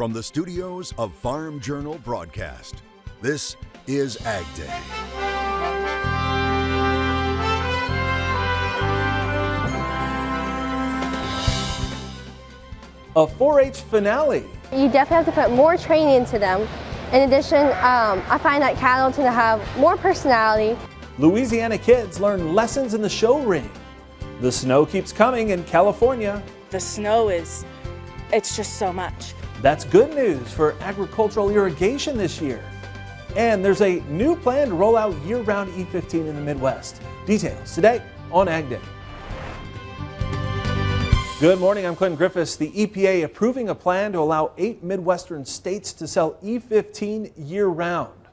From the studios of Farm Journal Broadcast, this is AgDay. A 4-H finale. You definitely have to put more training into them. In addition, I find that cattle tend to have more personality. Louisiana kids learn lessons in the show ring. The snow keeps coming in California. The snow it's just so much. That's good news for agricultural irrigation this year. And there's a new plan to roll out year-round E15 in the Midwest. Details today on AgDay. Good morning, I'm Clinton Griffiths. The EPA approving a plan to allow 8 Midwestern states to sell E15 year-round.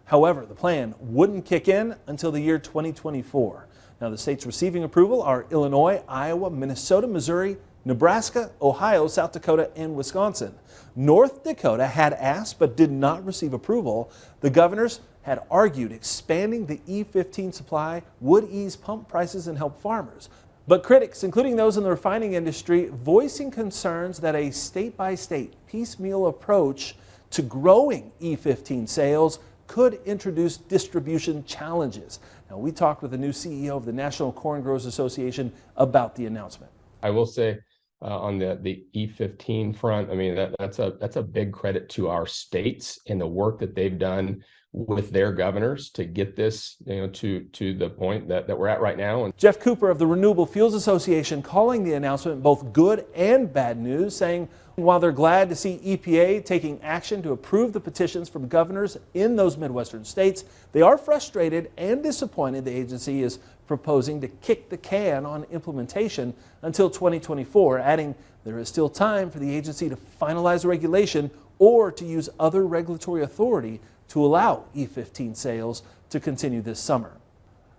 However, the plan wouldn't kick in until the year 2024. Now, the states receiving approval are Illinois, Iowa, Minnesota, Missouri, Nebraska, Ohio, South Dakota, and Wisconsin. North Dakota had asked but did not receive approval. The governors had argued expanding the E15 supply would ease pump prices and help farmers. But critics, including those in the refining industry, voicing concerns that a state-by-state piecemeal approach to growing E15 sales could introduce distribution challenges. Now, we talked with the new CEO of the National Corn Growers Association about the announcement. I will say on the E15 front, I mean, that's a big credit to our states and the work that they've done with their governors to get this, to the point that we're at right now. And Jeff Cooper of the Renewable Fuels Association calling the announcement both good and bad news, saying while they're glad to see EPA taking action to approve the petitions from governors in those Midwestern states, they are frustrated and disappointed the agency is proposing to kick the can on implementation until 2024, adding there is still time for the agency to finalize the regulation or to use other regulatory authority to allow E15 sales to continue this summer.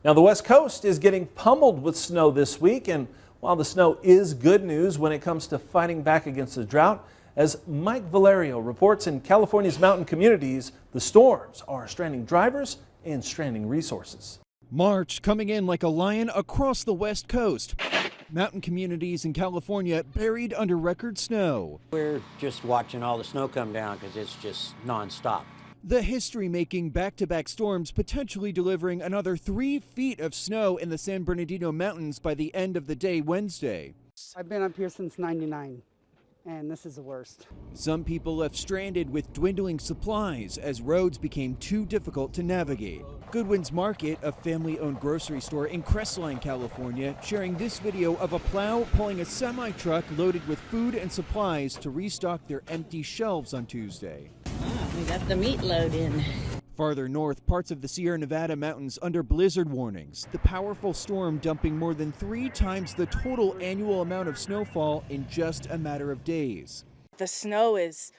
Now, the West Coast is getting pummeled with snow this week, and while the snow is good news when it comes to fighting back against the drought, as Mike Valerio reports, in California's mountain communities, the storms are stranding drivers and stranding resources. March coming in like a lion across the West Coast. Mountain communities in California buried under record snow. We're just watching all the snow come down because it's just nonstop. The history-making back-to-back storms potentially delivering another 3 feet of snow in the San Bernardino Mountains by the end of the day Wednesday. I've been up here since '99, and this is the worst. Some people left stranded with dwindling supplies as roads became too difficult to navigate. Goodwin's Market, a family-owned grocery store in Crestline, California, sharing this video of a plow pulling a semi-truck loaded with food and supplies to restock their empty shelves on Tuesday. We got the meat load in. Farther north, parts of the Sierra Nevada mountains under blizzard warnings. The powerful storm dumping more than 3 times the total annual amount of snowfall in just a matter of days. The snow it's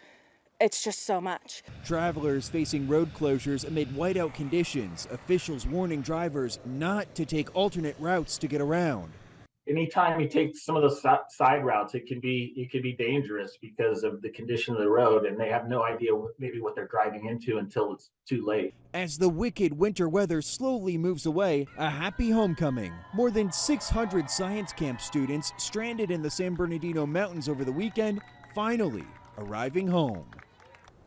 just so much. Travelers facing road closures amid whiteout conditions. Officials warning drivers not to take alternate routes to get around. Anytime you take some of those side routes, it can be dangerous because of the condition of the road, and they have no idea maybe what they're driving into until it's too late. As the wicked winter weather slowly moves away, a happy homecoming. More than 600 science camp students stranded in the San Bernardino Mountains over the weekend, finally arriving home.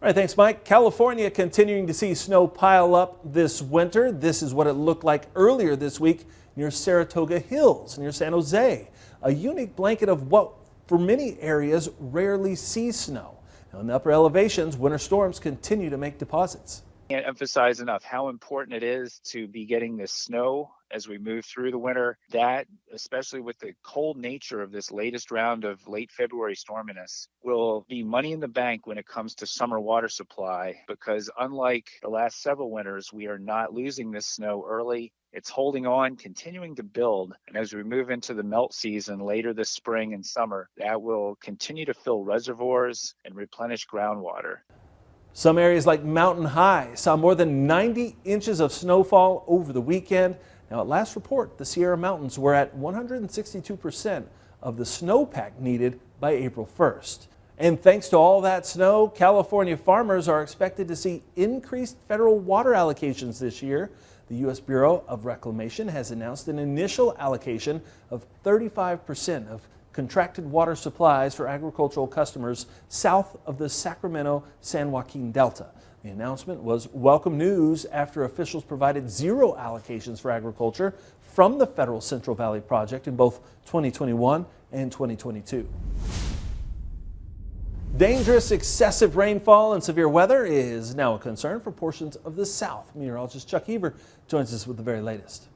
All right, thanks, Mike. California continuing to see snow pile up this winter. This is what it looked like earlier this week near Saratoga Hills, near San Jose. A unique blanket of what, for many areas, rarely see snow. Now, in the upper elevations, winter storms continue to make deposits. Can't emphasize enough how important it is to be getting this snow as we move through the winter. That, especially with the cold nature of this latest round of late February storminess, will be money in the bank when it comes to summer water supply, because unlike the last several winters, we are not losing this snow early. It's holding on, continuing to build. And as we move into the melt season later this spring and summer, that will continue to fill reservoirs and replenish groundwater. Some areas like Mountain High saw more than 90 inches of snowfall over the weekend. Now, at last report, the Sierra Mountains were at 162% of the snowpack needed by April 1st. And thanks to all that snow, California farmers are expected to see increased federal water allocations this year. The U.S. Bureau of Reclamation has announced an initial allocation of 35% of contracted water supplies for agricultural customers south of the Sacramento-San Joaquin Delta. The announcement was welcome news after officials provided zero allocations for agriculture from the federal Central Valley Project in both 2021 and 2022. Dangerous excessive rainfall and severe weather is now a concern for portions of the South. Meteorologist Chuck Heaver joins us with the very latest.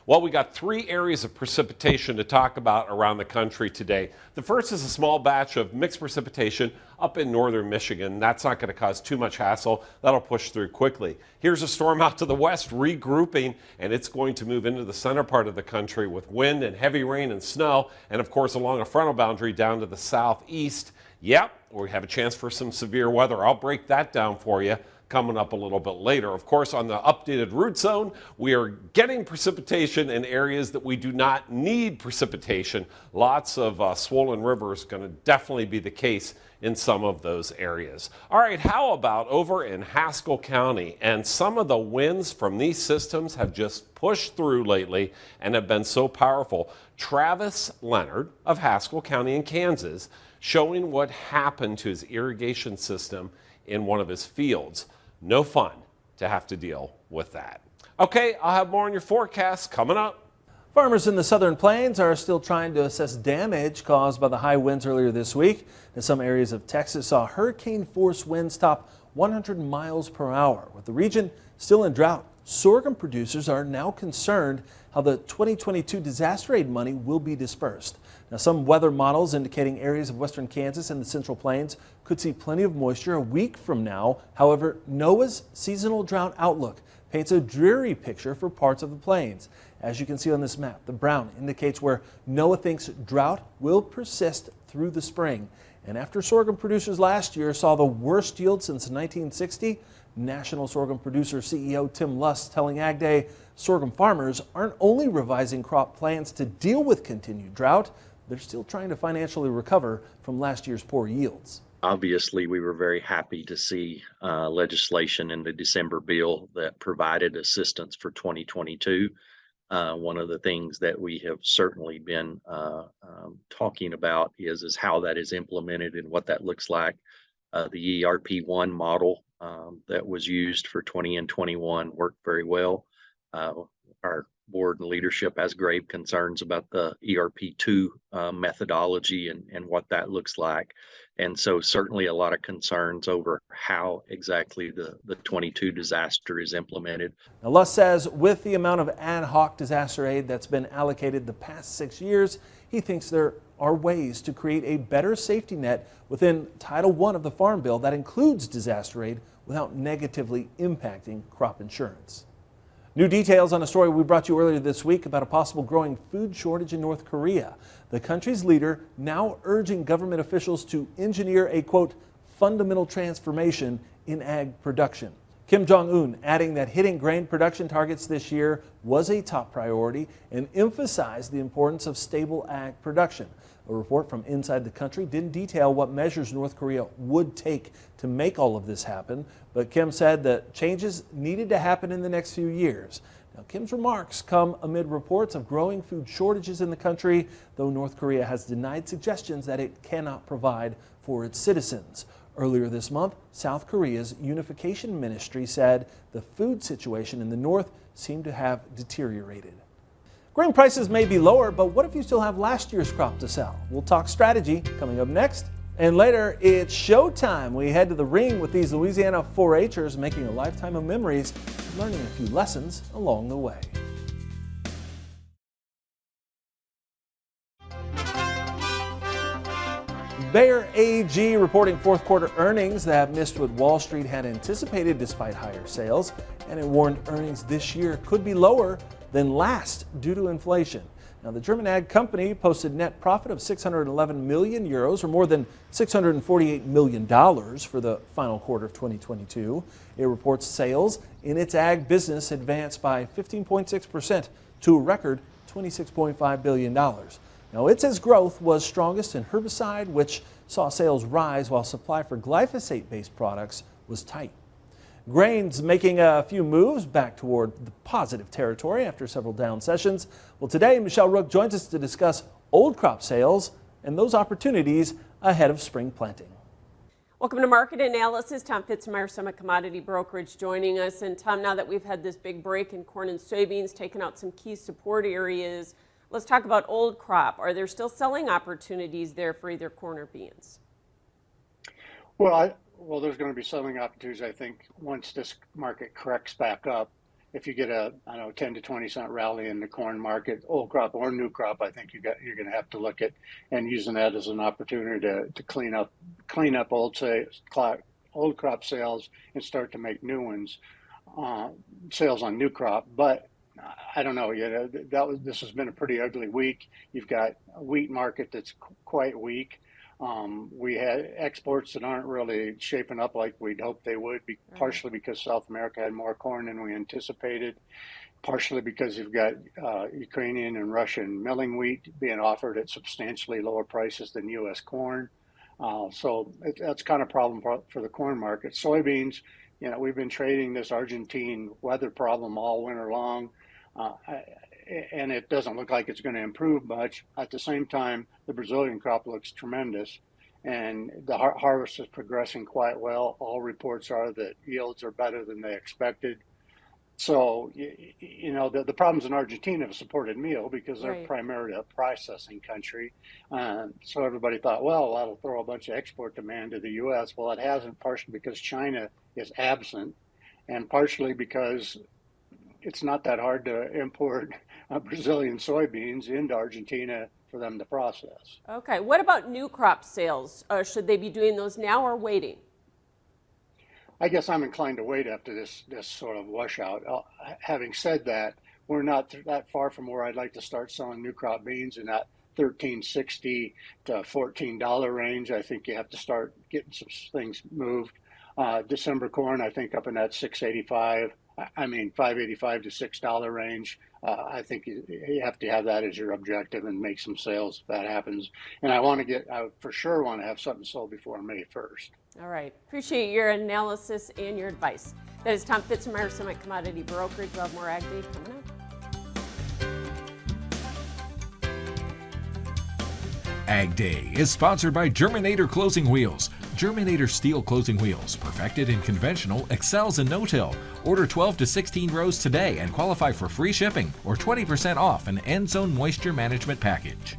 Well, we got 3 areas of precipitation to talk about around the country today. The first is a small batch of mixed precipitation up in northern Michigan. That's not going to cause too much hassle. That'll push through quickly. Here's a storm out to the west regrouping, and it's going to move into the center part of the country with wind and heavy rain and snow, and of course along a frontal boundary down to the southeast. Yep, we have a chance for some severe weather. I'll break that down for you coming up a little bit later. Of course, on the updated root zone, we are getting precipitation in areas that we do not need precipitation. Lots of swollen rivers going to definitely be the case in some of those areas. All right, how about over in Haskell County? And some of the winds from these systems have just pushed through lately and have been so powerful. Travis Leonard of Haskell County in Kansas showing what happened to his irrigation system in one of his fields. No fun to have to deal with that. Okay, I'll have more on your forecast coming up. Farmers in the southern plains are still trying to assess damage caused by the high winds earlier this week. And some areas of Texas saw hurricane-force winds top 100 miles per hour. With the region still in drought, sorghum producers are now concerned how the 2022 disaster aid money will be dispersed. Now, some weather models indicating areas of western Kansas and the Central Plains could see plenty of moisture a week from now. However, NOAA's seasonal drought outlook paints a dreary picture for parts of the plains. As you can see on this map, the brown indicates where NOAA thinks drought will persist through the spring. And after sorghum producers last year saw the worst yield since 1960, National Sorghum Producer CEO Tim Lust telling AgDay sorghum farmers aren't only revising crop plans to deal with continued drought, they're still trying to financially recover from last year's poor yields. Obviously, we were very happy to see legislation in the December bill that provided assistance for 2022. One of the things that we have certainly been talking about is how that is implemented and what that looks like. The ERP1 model that was used for 20 and 21 worked very well. Our board and leadership has grave concerns about the ERP2 methodology and what that looks like. And so certainly a lot of concerns over how exactly the 22 disaster is implemented. Now, Lust says with the amount of ad hoc disaster aid that's been allocated the past 6 years, he thinks there are ways to create a better safety net within Title I of the Farm Bill that includes disaster aid without negatively impacting crop insurance. New details on a story we brought you earlier this week about a possible growing food shortage in North Korea. The country's leader now urging government officials to engineer a, quote, fundamental transformation in ag production. Kim Jong-un adding that hitting grain production targets this year was a top priority and emphasized the importance of stable ag production. A report from inside the country didn't detail what measures North Korea would take to make all of this happen, but Kim said that changes needed to happen in the next few years. Now, Kim's remarks come amid reports of growing food shortages in the country, though North Korea has denied suggestions that it cannot provide for its citizens. Earlier this month, South Korea's unification ministry said the food situation in the north seemed to have deteriorated. Grain prices may be lower, but what if you still have last year's crop to sell? We'll talk strategy coming up next. And later, it's showtime. We head to the ring with these Louisiana 4-H'ers making a lifetime of memories, learning a few lessons along the way. Bayer AG reporting fourth quarter earnings that missed what Wall Street had anticipated despite higher sales, and it warned earnings this year could be lower than last due to inflation. Now, the German ag company posted net profit of 611 million euros, or more than $648 million for the final quarter of 2022. It reports sales in its ag business advanced by 15.6% to a record $26.5 billion. Now, it says growth was strongest in herbicide, which saw sales rise while supply for glyphosate-based products was tight. Grains making a few moves back toward the positive territory after several down sessions. Well, today, Michelle Rook joins us to discuss old crop sales and those opportunities ahead of spring planting. Welcome to Market Analysis. Tom Fitzmeyer, Summit Commodity Brokerage, joining us. And Tom, now that we've had this big break in corn and soybeans, taking out some key support areas, let's talk about old crop. Are there still selling opportunities there for either corn or beans? Well, there's going to be selling opportunities, I think, once this market corrects back up. If you get a 10 to 20 cent rally in the corn market, old crop or new crop, I think you're going to have to look at and using that as an opportunity to clean up old crop sales and start to make new ones, sales on new crop. But I don't know. This has been a pretty ugly week. You've got a wheat market that's quite weak. We had exports that aren't really shaping up like we'd hoped they would, partially because South America had more corn than we anticipated, partially because you've got Ukrainian and Russian milling wheat being offered at substantially lower prices than U.S. corn. So that's kind of a problem for the corn market. Soybeans, we've been trading this Argentine weather problem all winter long. And it doesn't look like it's going to improve much. At the same time, the Brazilian crop looks tremendous, and the harvest is progressing quite well. All reports are that yields are better than they expected. So, the problems in Argentina have supported meal because they're primarily a processing country. So everybody thought, well, that'll throw a bunch of export demand to the U.S. Well, it hasn't, partially because China is absent, and partially because it's not that hard to import Brazilian soybeans into Argentina for them to process. Okay. What about new crop sales? Should they be doing those now or waiting? I guess I'm inclined to wait after this sort of washout. Having said that, we're not that far from where I'd like to start selling new crop beans in that $13.60 to $14 range. I think you have to start getting some things moved. December corn, I think up in that $5.85 to $6 range. I think you have to have that as your objective and make some sales if that happens. And I for sure want to have something sold before May 1st. All right. Appreciate your analysis and your advice. That is Tom Fitzmeyer, Summit Commodity Brokerage. We'll have more AgDay coming up. AgDay is sponsored by Germinator Closing Wheels. Germinator steel closing wheels, perfected in conventional, excels in no-till. Order 12 to 16 rows today and qualify for free shipping or 20% off an end zone moisture management package.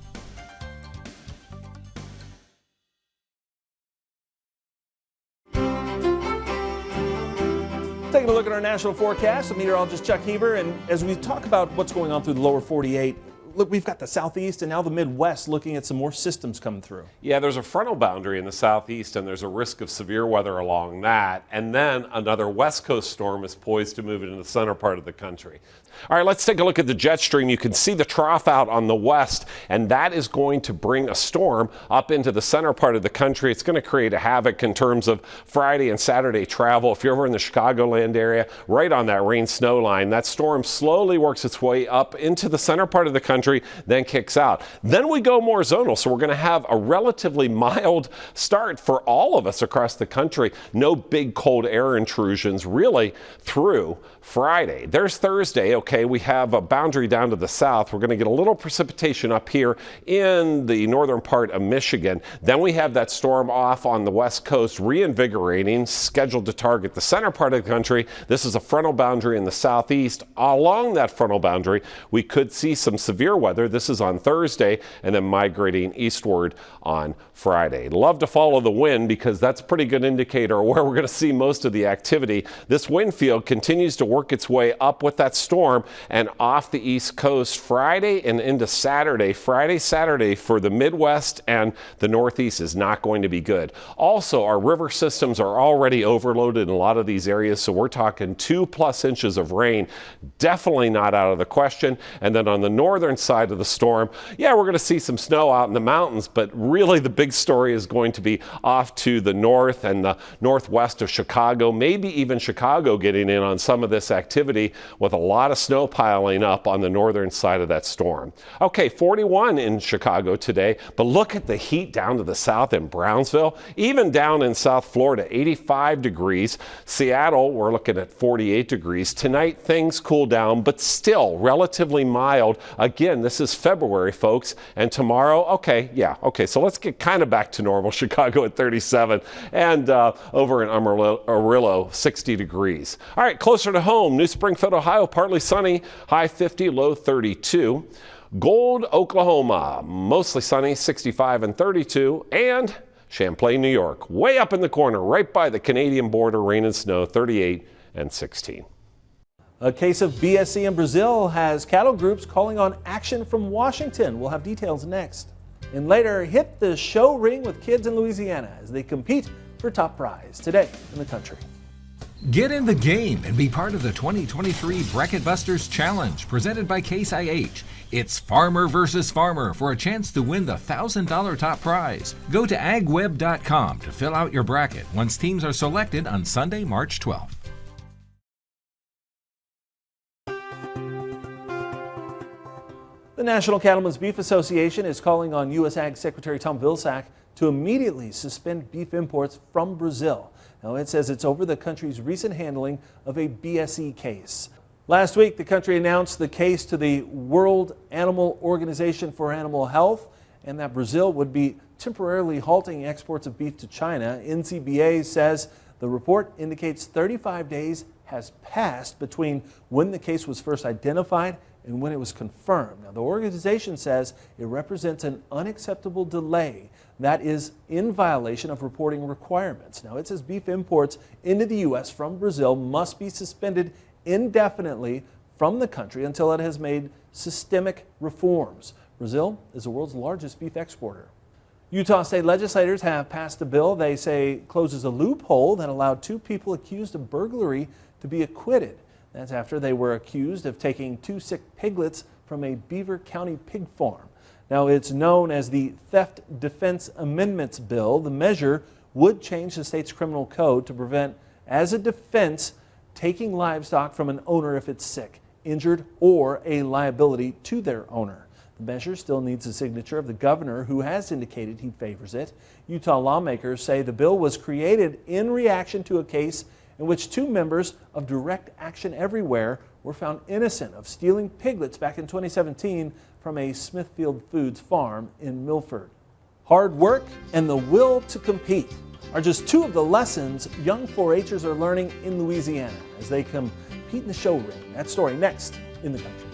Taking a look at our national forecast, I'm meteorologist Chuck Heber, and as we talk about what's going on through the lower 48, look, we've got the southeast and now the Midwest looking at some more systems coming through. Yeah, there's a frontal boundary in the southeast, and there's a risk of severe weather along that. And then another west coast storm is poised to move into the center part of the country. All right, let's take a look at the jet stream. You can see the trough out on the west, and that is going to bring a storm up into the center part of the country. It's going to create a havoc in terms of Friday and Saturday travel. If you're over in the Chicagoland area, right on that rain-snow line, that storm slowly works its way up into the center part of the country, then kicks out. Then we go more zonal, so we're going to have a relatively mild start for all of us across the country. No big cold air intrusions really through Friday. There's Thursday. Okay, we have a boundary down to the south. We're going to get a little precipitation up here in the northern part of Michigan. Then we have that storm off on the west coast, reinvigorating, scheduled to target the center part of the country. This is a frontal boundary in the southeast. Along that frontal boundary, we could see some severe weather. This is on Thursday, and then migrating eastward on Friday. Love to follow the wind because that's a pretty good indicator of where we're going to see most of the activity. This wind field continues to work its way up with that storm and off the east coast Friday and into Saturday. Friday, Saturday for the Midwest and the Northeast is not going to be good. Also, our river systems are already overloaded in a lot of these areas, so we're talking 2+ inches of rain. Definitely not out of the question. And then on the northern side of the storm, yeah, we're going to see some snow out in the mountains, but really the big story is going to be off to the north and the northwest of Chicago, maybe even Chicago getting in on some of this activity with a lot of snow piling up on the northern side of that storm. Okay, 41 in Chicago today, but look at the heat down to the south in Brownsville, even down in South Florida, 85 degrees. Seattle, we're looking at 48 degrees. Tonight, things cool down, but still relatively mild. Again, again, this is February, folks, and tomorrow, okay, so let's get kind of back to normal. Chicago at 37, and over in Amarillo, 60 degrees. All right, closer to home, New Springfield, Ohio, partly sunny, high 50, low 32. Gold, Oklahoma, mostly sunny, 65 and 32, and Champlain, New York, way up in the corner, right by the Canadian border, rain and snow, 38 and 16. A case of BSE in Brazil has cattle groups calling on action from Washington. We'll have details next. And later, hit the show ring with kids in Louisiana as they compete for top prize today in the country. Get in the game and be part of the 2023 Bracket Busters Challenge presented by Case IH. It's farmer versus farmer for a chance to win the $1,000 top prize. Go to agweb.com to fill out your bracket once teams are selected on Sunday, March 12th. The National Cattlemen's Beef Association is calling on U.S. Ag Secretary Tom Vilsack to immediately suspend beef imports from Brazil. Now, it says it's over the country's recent handling of a BSE case. Last week, the country announced the case to the World Animal Organization for Animal Health and that Brazil would be temporarily halting exports of beef to China. NCBA says the report indicates 35 days has passed between when the case was first identified and when it was confirmed. Now, the organization says it represents an unacceptable delay that is in violation of reporting requirements. Now, it says beef imports into the U.S. from Brazil must be suspended indefinitely from the country until it has made systemic reforms. Brazil is the world's largest beef exporter. Utah state legislators have passed a bill they say closes a loophole that allowed 2 people accused of burglary to be acquitted. That's after they were accused of taking 2 sick piglets from a Beaver County pig farm. Now, it's known as the Theft Defense Amendments Bill. The measure would change the state's criminal code to prevent, as a defense, taking livestock from an owner if it's sick, injured, or a liability to their owner. The measure still needs the signature of the governor, who has indicated he favors it. Utah lawmakers say the bill was created in reaction to a case in which 2 members of Direct Action Everywhere were found innocent of stealing piglets back in 2017 from a Smithfield Foods farm in Milford. Hard work and the will to compete are just 2 of the lessons young 4-H'ers are learning in Louisiana as they compete in the show ring. That story next in the country.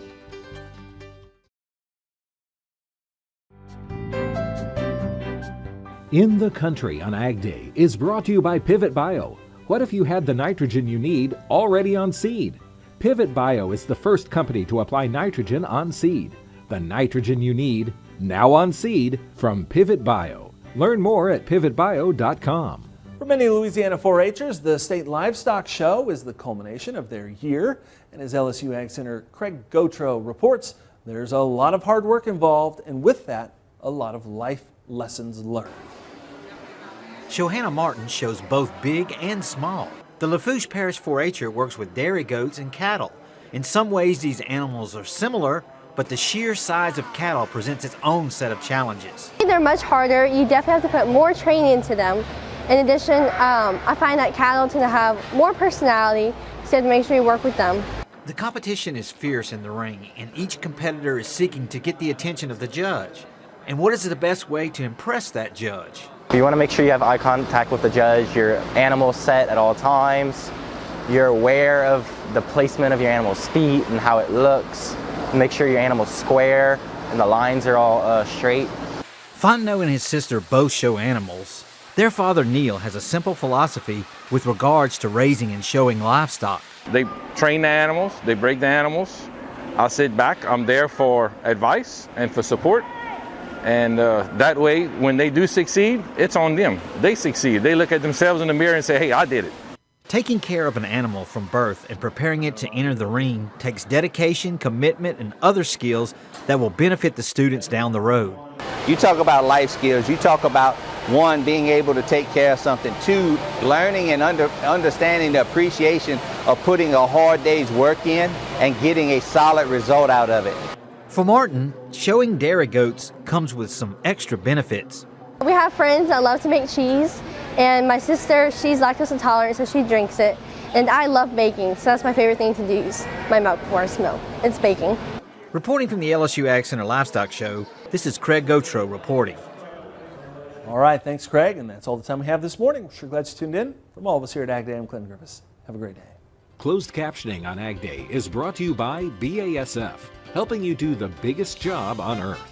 In the Country on Ag Day is brought to you by Pivot Bio. What if you had the nitrogen you need already on seed? Pivot Bio is the first company to apply nitrogen on seed. The nitrogen you need, now on seed, from Pivot Bio. Learn more at pivotbio.com. For many Louisiana 4-H'ers, the State Livestock Show is the culmination of their year. And as LSU Ag Center Craig Gautreaux reports, there's a lot of hard work involved, and with that, a lot of life lessons learned. Shohanna Martin shows both big and small. The Lafourche Parish 4-H'er works with dairy goats and cattle. In some ways, these animals are similar, but the sheer size of cattle presents its own set of challenges. They're much harder. You definitely have to put more training into them. In addition, I find that cattle tend to have more personality, so you have to make sure you work with them. The competition is fierce in the ring, and each competitor is seeking to get the attention of the judge. And what is the best way to impress that judge? You want to make sure you have eye contact with the judge, your animal's set at all times, you're aware of the placement of your animal's feet and how it looks, make sure your animal's square and the lines are all straight. Fontenot and his sister both show animals. Their father Neil has a simple philosophy with regards to raising and showing livestock. They train the animals, they break the animals. I'll sit back, I'm there for advice and for support. And that way, when they do succeed, it's on them. They succeed. They look at themselves in the mirror and say, hey, I did it. Taking care of an animal from birth and preparing it to enter the ring takes dedication, commitment, and other skills that will benefit the students down the road. You talk about life skills. You talk about, 1, being able to take care of something. 2, learning and understanding the appreciation of putting a hard day's work in and getting a solid result out of it. For Martin, showing dairy goats comes with some extra benefits. We have friends that love to make cheese, and my sister, she's lactose intolerant, so she drinks it. And I love baking, so that's my favorite thing to do, use my milk for milk. It's baking. Reporting from the LSU Ag Center Livestock Show, this is Craig Gautreaux reporting. All right, thanks, Craig, and that's all the time we have this morning. We're sure glad you tuned in. From all of us here at AgDay, I'm Clinton Griffiths. Have a great day. Closed captioning on AgDay is brought to you by BASF, helping you do the biggest job on earth.